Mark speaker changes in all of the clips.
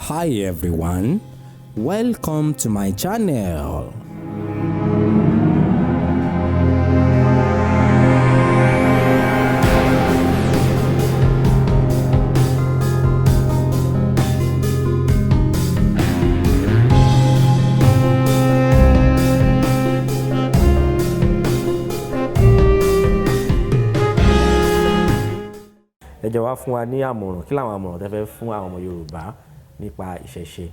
Speaker 1: Hi everyone, welcome to my channel.
Speaker 2: Ẹ jọ̀ọ́ wá fún wa ní àmọ̀ràn, kí làwọn àmọ̀ràn tẹ́ fẹ́ fún àwọn ọmọ Yorùbá nípa ìṣẹ̀ṣe?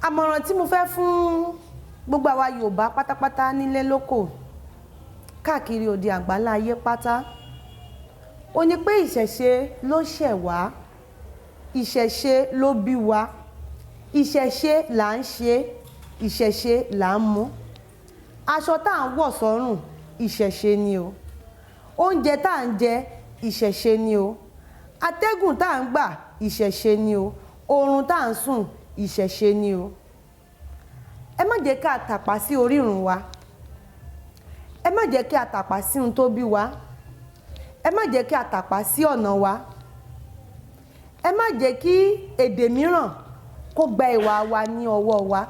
Speaker 3: Àmọ̀ràn tí mo fẹ́ fún gbogbo àwa Yorùbá pátápátá nílé lóko káàkiri òde àgbálá ayé pátá ó ní pé ìṣẹ̀ṣe ló ṣẹ̀ wá, ìṣẹ̀ṣe ló bí wa, ìṣẹ̀ṣe là ń ṣe, ìṣẹ̀ṣe là ń mú. Aṣọ tá à ń wọ̀ sọ́rùn ìṣẹ̀ṣe ni o, oúnjẹ tá à ń jẹ ìṣẹ̀ṣe ni o, atẹ́gùn tá à ń gbà ìṣẹ̀ṣe ni o, oorun tá à ń sùn ìṣẹ̀ṣe ni o. Ẹ má jẹ́ ká tàpá sí orírun wa, ẹ má jẹ́ kí a tàpá sí ohun tó bí wa, ẹ má jẹ́ kí a tàpá sí ọ̀nà wa, ẹ má jẹ́ kí èdè mìíràn kó gba ìwà wa ní ọwọ́ wa.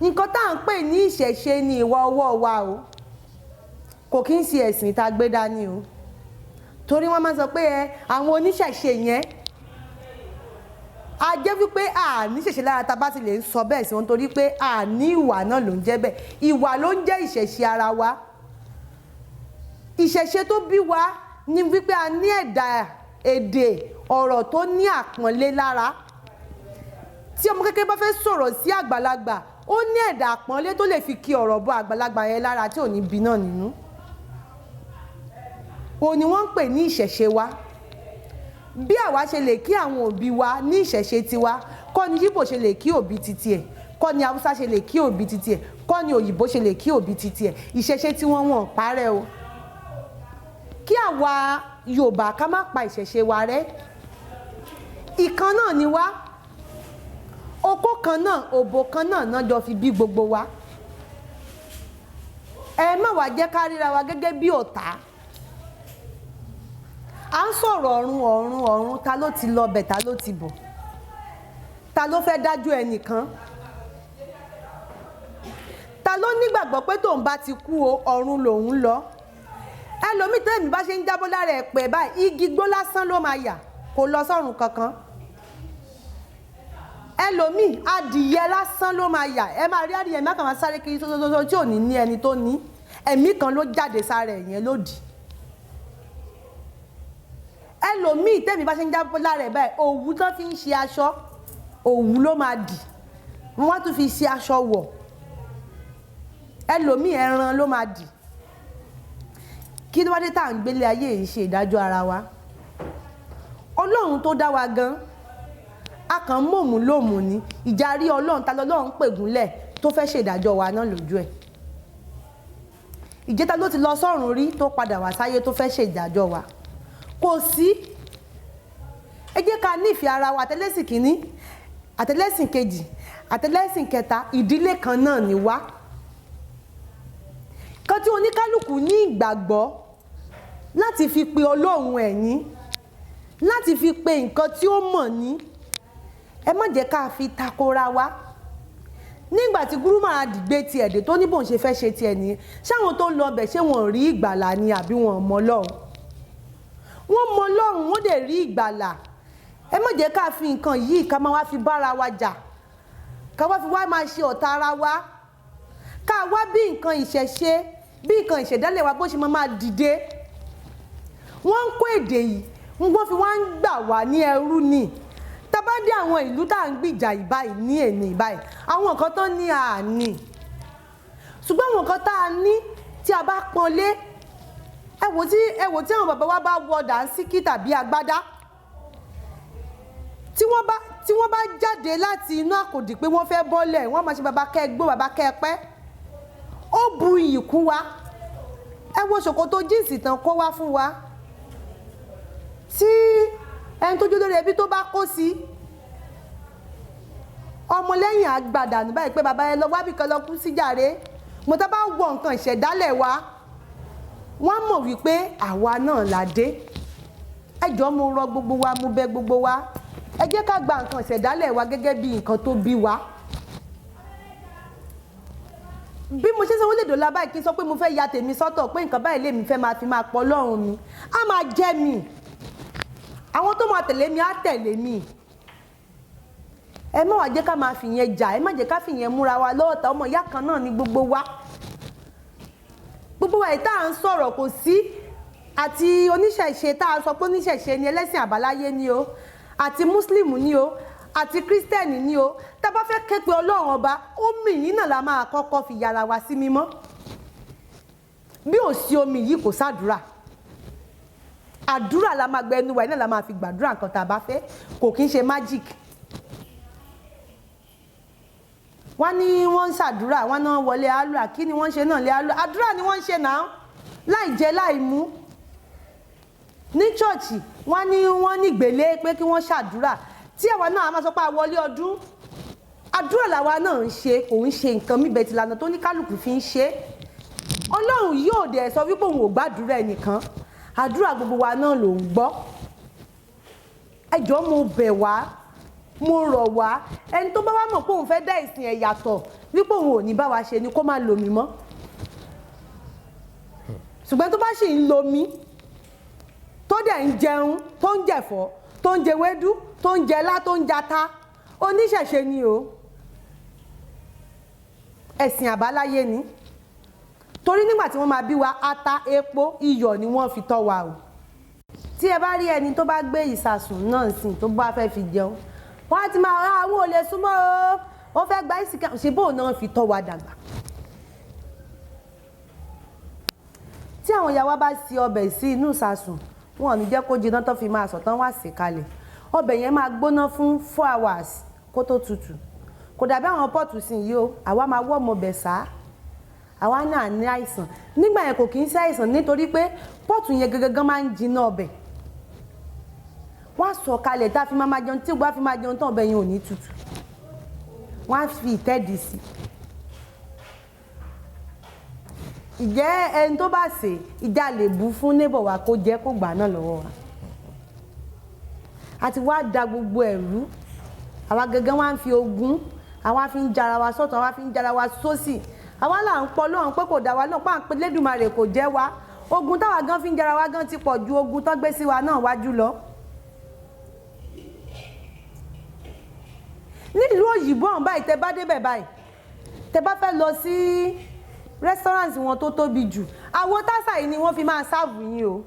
Speaker 3: Nǹkan tá à ń pè ní ìṣẹ̀ṣe ni ìwà ọwọ́ wa o, kò kí ń ṣe ẹ̀sìn tá a gbé dání o. Torí wọ́n máa ń sọ pé àwọn oníṣẹ̀ṣe yẹn a jẹ́ wípé a ní ṣẹ̀ṣe lára tá bá ti lè sọ bẹ́ẹ̀ sí wọn, torí pé a ní ìwà náà ló ń jẹ́ bẹ́ẹ̀. Ìwà ló ń jẹ́ ìṣẹ̀ṣe ara wa. Ìṣẹ̀ṣe tó bí wa ni wípé a ní ẹ̀dà èdè ọ̀rọ̀ tó ní àpọ́nlé lára. Tí ọmọ kékeré bá fẹ́ sọ̀rọ̀ sí àgbàlagbà, ó ní ẹ̀dà àpọ́nlé tó lè fi kí ọ̀rọ̀ bọ àgbàlagbà yẹn lára tí ò ní bí náà nínú. Òun ni wọ́n ń pè ní ìṣẹ̀ṣe wa. Bí àwa ṣe lè kí àwọn òbí wa ní ìṣẹ̀ṣe tiwa, kọ́ ni Yíbò ṣe lè kí òbí titi ẹ̀, kọ́ ni Haúsá ṣe lè kí òbí titi ẹ̀, kọ́ ni òyìnbó ṣe lè kí òbí titi ẹ̀. Ìṣẹ̀ṣe tí wọ́n parẹ́ o. Kí àwa Yorùbá ká má pa ìṣẹ̀ṣe wa rẹ́. Ìkan náà ni wá, okó kan náà, òbò kan náà náà jọ fi bí gbogbo wa. Ẹ má wá jẹ́ ká ríra wa gẹ́gẹ́ bí ọ̀tá. À ń sọ̀rọ̀ ọ̀run, ta ló ti lọ bẹ̀, ta ló ti bọ̀, ta ló fẹ́ dájú ẹnìkan, ta ló nígbàgbọ́ pé tóun bá ti kú o ọ̀run lòun lọ. Ẹlòmíì tẹ́mi bá ṣe ń jábọ́ lára ẹ̀pẹ̀ báyìí, igi gbó lásán ló máa yà, kò lọ sọ́run kankan. Ẹlòmíì adìyẹ lásán ló máa yà, ẹ máa rí adìyẹ mẹ́kàn máa sáré kiri tótótó tí ò ní ní ẹni tó ní, ẹ̀mí kan ló jáde sára ẹ̀yẹn lòdì. Ẹlòmíì tẹ́mi bá ṣe ń jábọ́ lára ẹ̀ báyìí, òwú tó fi ń ṣe aṣọ, òwú ló máa dì, wọ́n tún fi ṣe aṣọ wọ̀. Ẹlòmíì ẹran ló máa dì. Kí ló wá dé tá à ń gbélé ayé yìí ṣe ìdájọ́ ara wa? Ọlọ́run tó dá wa gan, a kàn ń mọ̀mú lòmù ni. Ìjà rí Ọlọ́run, ta lọ́lọ́run pègúnlẹ̀ tó fẹ́ ṣe ìdájọ́ wa náà lójú ẹ̀. Ìjẹta ló ti lọ sọ́run rí tó padà wá sáyé tó fẹ́ ṣe ìdájọ́ wa. Kò sí. Ẹ jẹ́ ká nífẹ̀ẹ́ ara wa, àtẹlẹ́sìn kìíní, àtẹlẹ́sìn kejì, àtẹlẹ́sìn kẹta, ìdílé kan náà ni wá. Kan tí oníkálùkù ní ìgbàgbọ́ láti fi pe Ọlọ́run ẹ̀yìn, láti fi pe nǹkan tí ó mọ̀ ní. Ẹ má jẹ́ ká fi takora wa. Nígbà tí Gúrú Màràdì gbé tiẹ̀ dé tó ní bóun ṣe fẹ́ ṣe tiẹ̀ nìyẹn, ṣáwọn tó lọ bẹ̀ ṣé wọn rí ìgbàlà ni àbí wọn mọ Ọlọ́run? Wọ́n mọ Ọlọ́run, wọ́n dẹ̀ rí ìgbàlà. Ẹ má jẹ́ ká fi nǹkan yìí ká máa wá fi bára wa jà, ká wá fi wá máa ṣe ọ̀tá ara wa, ká wá bí nǹkan ìṣẹ̀ṣe, bí nǹkan ìṣẹ̀dálẹ̀ wa bó ṣe máa dìde. Wọ́n ń kó èdè yìí, wọ́n fi wá ń gbà wá ní ẹrú ni. Tá bá dé àwọn ìlú tá à ń gbìjà ìbáyìí ní èní ìbáyìí, àwọn nǹkan tó ní àní. Ṣùgbọ́n àwọn nǹkan tá a ní tí a bá pọ́nlé, ẹ wò tí àwọn bàbá wa bá wọ dànsíkí tàbí agbádá, tí wọ́n bá jáde láti inú àkòdì pé wọ́n fẹ́ bọ́lẹ̀, wọ́n máa ṣe bàbá kẹ́ gbó, bàbá kẹ́ pẹ́. Ó bu iyì kún wa. Ẹ wo ṣòkòtò jíǹsì tán kó wá fún wa, tí ẹni tó jó lórí ẹbí tó bá kó sí, ọmọlẹ́yìn àgbàdà ní báyìí pé bàbá ẹ lọ wábì kan lọ kú sí jàre. Mo tá bá wọ nǹkan ìṣẹ̀dálẹ̀ wa, wọ́n mọ̀ wípé àwa náà la dé. Ẹ jọ̀ọ́ mo rọ gbogbo wa, mo bẹ̀ gbogbo wa, ẹ jẹ́ ká gba nǹkan ìṣẹ̀dálẹ̀ wa gẹ́gẹ́ bí nǹkan tó bí wa. Bí mo ṣe sanwó lè dòla báyìí kí n sọ pé mo fẹ́ ya tèmi sọ́tọ̀ pé nǹkan báyìí lèmi fẹ́ máa fi máa pọ̀ Ọlọ́run mi á máa jẹ́ mi, àwọn tó máa tẹ̀lé mi á tẹ̀lé mi. Ẹ má wá jẹ́ ká máa fìyẹn jà, ẹ má jẹ́ ká fìyẹn múra wa lọ́ọ̀tá, ọmọ ìyá kan náà ni gbogbo wa. Gbogbo wa yìí tá à ń sọ̀rọ̀ kò sí àti oníṣẹ̀ṣe tá a sọ pé oníṣẹ̀ṣe ni ẹlẹ́sìn àbáláyé ni o, àti Muslim ni o, àti Kristẹni ni o, tá a bá fẹ́ ké pe Ọlọ́run ọba omi yìí náà la máa kọ́kọ́ fi yára wa sí mímọ́. Bí ò sí omi yìí kò sádùúrà, àdúrà la máa gbẹ ẹnu wa náà la máa fi gbàdúrà nǹkan tá a bá fẹ́, kò kí ń ṣe magic. Wọ́n ní wọ́n ń ṣàdúrà, wọ́n náà wọlé àlùà, kí ni wọ́n ń ṣe náà lé àlùà, àdúrà ni wọ́n ń ṣe náà láì jẹ láì mú. Ní ṣọ́ọ̀ṣì wọ́n ní wọ́n ní gbèlé pé kí wọ́n ṣàdúrà, tí àwa náà a máa sọ pé a wọlé ọdún, àdúrà làwa náà ń ṣe, kò ń ṣe nǹkan míbẹ̀ tí lànà tó ní kálukú fi ń ṣe. Ọlọ́run yóò dẹ̀ sọ wípé òun ò gbàdúrà ẹnìkan, àdúrà gbogbo wa náà ló ń gbọ́. Ẹ jọ̀ọ́ mo bẹ̀ wá, mo rọ̀ wá, ẹni tó bá wá mọ̀ pé òun fẹ́ dá ìsìn ẹ̀ yàtọ̀ wípé òun ò ní bá wa ṣe ni kó má lo mi mọ́. Ṣùgbọ́n tó bá ṣì ń lo mi tó dẹ̀ ń jẹun, tó ń jẹ̀fọ́, tó ń jẹ wédú, tó ń jẹ ilá, tó ń jata, oníṣẹ̀ṣe ni o, ẹ̀sìn àbáláyé ni. Torí nígbà tí wọ́n máa bí wa ata, epo, iyọ̀ ni wọ́n fi tọ́ wa o. Tí ẹ bá rí ẹni tó bá gbé ìsasùn náà sìn tó bá fẹ́ fi jẹun, wọ́n á ti máa rán àwọn olè súnmọ́ o, wọ́n fẹ́ gba ìsìnkà, ṣe bóun náà fi tọ́ wa dàgbà. Tí àwọn ìyá wa bá ṣe ọbẹ̀ sí inú ìsasùn, wọn ò ní jẹ́ kó jiná tó fi máa sọ̀tán wá sí kalẹ̀. Ọbẹ̀ yẹn máa gbóná fún 4 hours kó tó tutù. Kò dàbí àwọn pọ́ọ̀tù sí yìí o, àwa máa wọ́ ọmọ bẹ̀ sá, àwa náà ní àìsàn. Nígbà yẹn kò kí ń ṣe àìsàn nítorí pé pọ́ọ̀tù yẹn gangan máa ń jiná ọbẹ̀. Wọ́n á sọ kalẹ̀ tá a fi máa jẹun, tí gbogbo fi máa jẹun tán ọbẹ̀ yẹn ò ní tutù. Wọ́n á fi ìtẹ́ẹ̀dì sí. Ìjẹ́ ẹni tó bá sè ìjà lè bú fún neighbor wa kó jẹ́ kó gbà náà lọ́wọ́ wa. Àti wá da gbogbo ẹ̀rú, àwa gangan wá ń fi ogun, àwa fi ń jara wa sọ́tọ̀, àwa fi ń jara wa sósì. Àwa là ń pọ̀ lọ́hùn pé kò dá wa náà, pàǹpẹ́ Lédùmarè kò jẹ́ wa. Ogun táwa gan fi ń jara wa gan ti pọ̀ ju ogun tó gbé sí wa náà wájú lọ. Nílùú òyìnbó ọ̀hún báyìí tẹ bá débẹ̀ báyìí, tẹ bá fẹ́ lọ sí restaurant wọn tó tóbi jù, àwo tásà yìí ni wọ́n fi máa sáàbù yín o.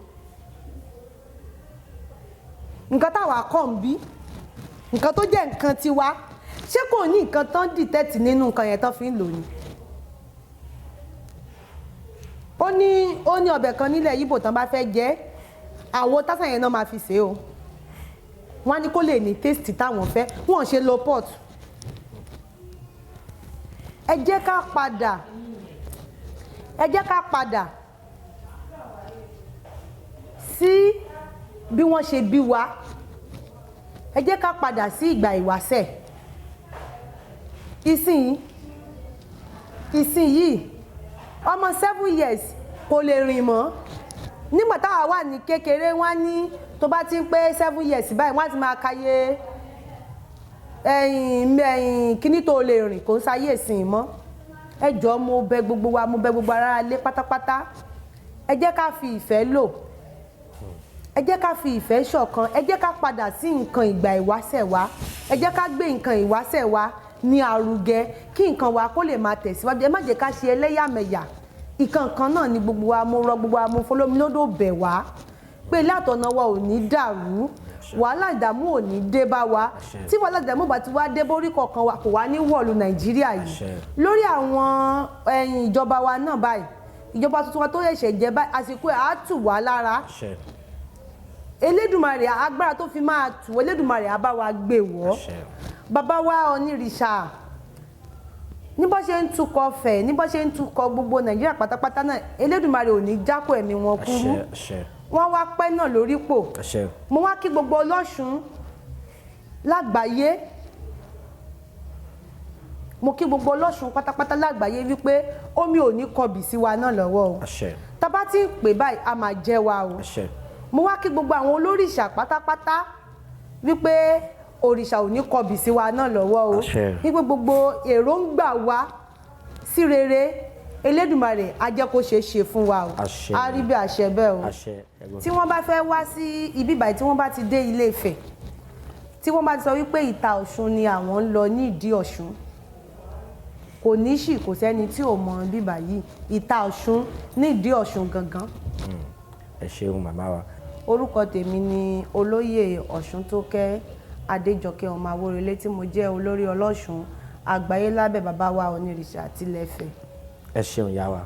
Speaker 3: Nǹkan táwa kọ̀ ń bí, nǹkan tó jẹ́ nǹkan tiwa, ṣé kò ní nǹkan tán dìtẹ́tì nínú nǹkan yẹn tán fi ń lò ní. Ó ní ọbẹ̀ kan nílẹ̀ Yíbò tán bá fẹ́ jẹ, àwo tásà yẹn náà máa fi ṣe o. Wọ́n á ní kó lè ní taste táwọn fẹ́, wọ́n ṣe lo pot. Ẹ jẹ́ ká padà sí bí wọ́n ṣe bí wa. Ẹ jẹ́ ká padà sí ìgbà ìwáṣẹ̀. Ìsìn ọmọ 7 years kò lè rìn mọ́. Nígbà táwa wà ní kékeré wọ́n ní tó bá ti ń pé 7 years báyìí wọ́n á ti máa káyé kíní tó lè rìn, kò ń sáyé ìsìn mọ́. Ẹ jọ̀ọ́ mo bẹ̀ gbogbo wa, mo bẹ̀ gbogbo ará ilé pátápátá, ẹ jẹ́ ká fi ìfẹ́ lò, ẹ jẹ́ ká fi ìfẹ́ ṣọ̀kan, ẹ jẹ́ ká padà sí nǹkan ìgbà ìwáṣẹ̀ wa, ẹ jẹ́ ká gbé nǹkan ìwáṣẹ̀ wa ní àrùgẹ kí nǹkan wa kó lè máa tẹ̀síwájú. Ẹ má jẹ́ ká ṣe ẹlẹ́yàmẹ̀yà, ìkankan náà ni gbogbo wa. Mo rọ gbogbo wa, mo fọlọ́mìnódò bẹ̀ wá pé látọ̀nà wa ò ní dàrú, wàhálà ìdààmú ò ní dé bá wa. Tí wàhálà ìdààmú bá ti wá dé borí kọ̀ọ̀kan wa kò wá ní wọ̀lú Nàìjíríà yìí. Lórí àwọn ìjọba wa náà báyìí, ìjọba tuntun wa tó ṣẹ̀ṣẹ̀ jẹ báyìí, àsìkò ẹ̀ á tù wá lára. Elédùmarè agbára tó fi máa tù, Elédùmarè á bá wa gbé wọ̀. Bàbá wa Onírìṣà, ní bó ṣe ń tukọ̀ Ọ̀fẹ̀, ní bó ṣe ń tukọ̀ gbogbo Nàìjíríà pátápátá náà, Elédùmarè ò ní jákò ẹ̀mí wọn kúrú. Wọ́n wá pẹ́ náà lórípò. Mo wá kí gbogbo Ọlọ́ṣun lágbàáyé, mo kí gbogbo Ọlọ́ṣun pátápátá lágbàáyé wípé omi ò ní kọbì sí wa náà lọ́wọ́ o. Tá bá ti ń pè báyìí a máa jẹ́ wa o. Mo wá kí gbogbo àwọn olórìṣà pátápátá wípé òrìṣà ò ní kọbì sí wa náà lọ́wọ́ o wípé gbogbo èròǹgbà wa sí rere Elédùmarè á jẹ́ kó ṣeé ṣe fún wa o á rí bí àṣẹ bẹ́ẹ̀ o tí wọ́n bá fẹ́ wá sí ibi báyìí tí wọ́n bá ti dé Ilé Ifẹ̀ tí wọ́n bá ti sọ wípé Ìta Ọ̀ṣun ni àwọn ń lọ ní Ìdí Ọ̀ṣun kò ní ṣì kò sẹ́ni tí ò mọ bíbà yìí Ìta Ọ̀ṣun ní Ìdí Ọ̀ṣun gangan.
Speaker 2: ẹ ṣeun màmá wa.
Speaker 3: orúkọ tèmi ni Olóyè Ọ̀ṣuntókẹ́ Adéjọkẹ́ ọmọ Awórelé tí mo jẹ́ olórí ọlọ́ṣun àgbáyé lábẹ́ bàbá wa onírìṣà tilẹ̀ Ifẹ̀.
Speaker 2: ẹ ṣeun ìyá wa.